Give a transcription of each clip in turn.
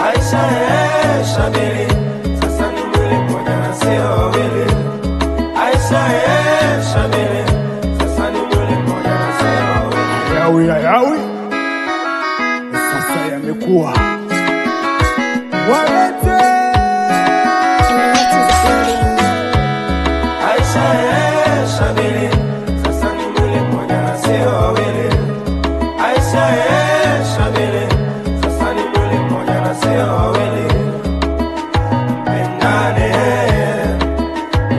Aisha Shabiri, sasa ni mwili mmoja na sio wawili. Aisha Shabiri, sasa ni mwili mmoja na sio wawili. Yawi sasa yamekuwa walete Aisha Shabiri, sasa ni mwili mmoja na sio wawili. Aisha Shabiri, sasa ni mwili mmoja na sio wawili. Mpendane,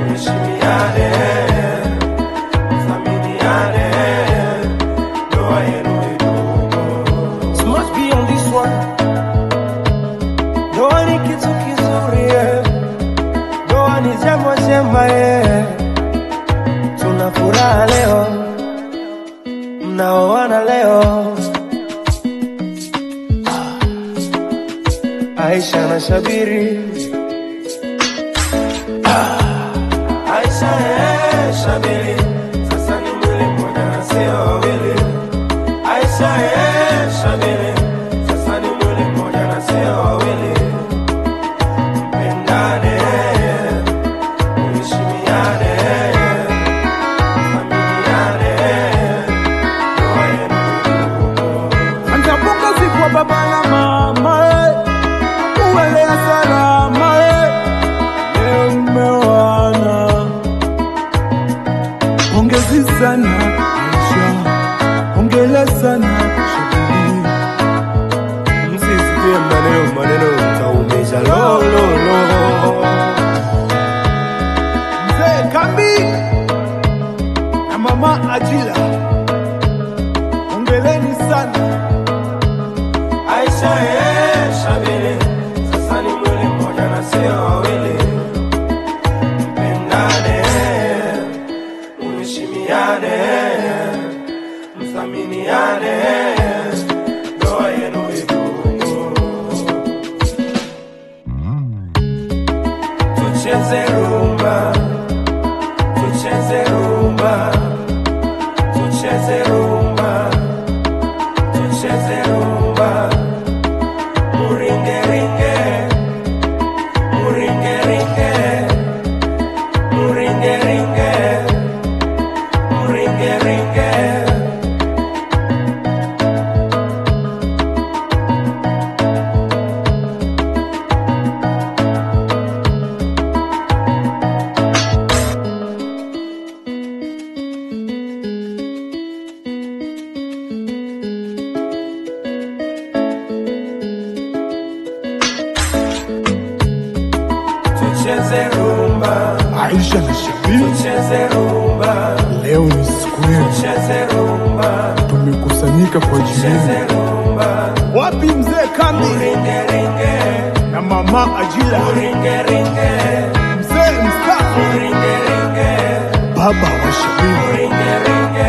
mheshimiane, mthaminiane, ndoa yenu idumu. So much beyond this one. Ndoa ni kitu kizuri, ndoa ni jambo jema, tuna furaha leo, mnaoana leo. Aisha na Shabiri, Aisha Shabiri, sasa ni mwili mmoja na sio wawili. Aisha Shabiri, sasa ni mwili mmoja na sio wawili. Mpendane, mheshimiane, mthaminiane, ndoa yenu idumu. Antapunga sikwa baba na mama uwelea salama leo mmeoana. Hongezi sana Aisha, hongera sana Shabiri. Msisikie maneno mtaumiza lolo. Mzee Kambi na mama Ajila, hongereni sana. Aisha Shabiri, sasa ni mwili mmoja na sio wawili. Mpendane, mheshimiane, mthaminiane, ndoa yenu idumu. Tucheze rumba, tucheze rumba, tucheze rumba, tucheze rumba. Muringe ringe, muringe ringe, muringe ringe, muringe ringe. Tucheze rumba, Aisha na Shabiri, tucheze rumba, leo ni siku yenu, tucheze rumba, tumekusanyika kwa ajili tucheze yenu. rumba. Wapi mzee Kambi Muringe ringe, na mama Ajila, muringe ringe, mzee mstaafu, muringe ringe, baba wa Shabiri, muringe ringe.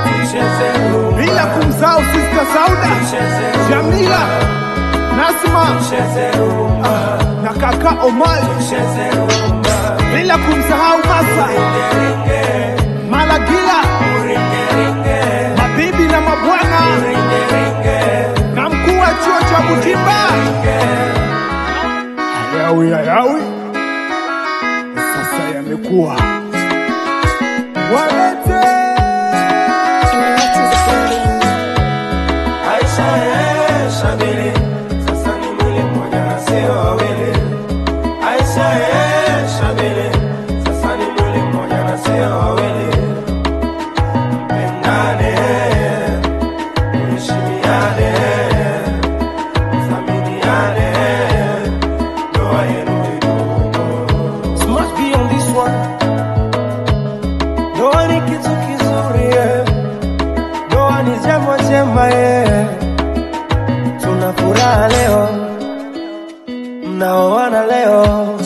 Tucheze rumba, bila kumsahau Sister Sauda, tucheze Jamila, Nasma tucheze rumba, na kaka Omari, tucheze rumba. bila kumsahau Masa Muringe ringe, Malagila, muringe ringe, mabibi na mabwana muringe ringe, na mkuu wa chuo cha Butimba. Yawi sasa yamekuwa walete Aisha Shabiri, sasa ni mwili mmoja na sio wawili. Aisha Shabiri, sasa ni mwili mmoja na sio wawili. Mpendane, mheshimiane, mthaminiane, ndoa yenu idumu. So much beyond this one. Ndoa ni kitu kizuri, ndoa ni jambo jema, tuna furaha leo, mnaoana leo.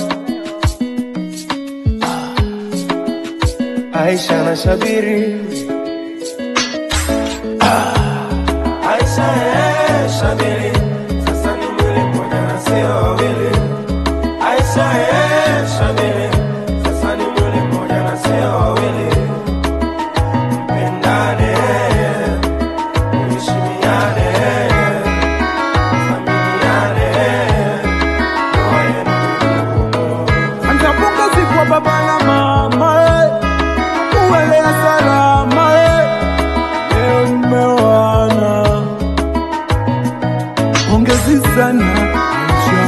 Aisha na Shabiri, Aisha Shabiri, sasa ni mwili mmoja na sio wawili. Aisha Shabiri, sasa ni mwili mmoja na sio wawili. Mpendane, mheshimiane, pongezi kwa baba na mama, uwelea salama, leo nimeoana. Pongezi sana Aisha,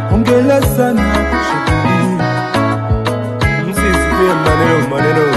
hongera sana Shabili. Msisikie maneno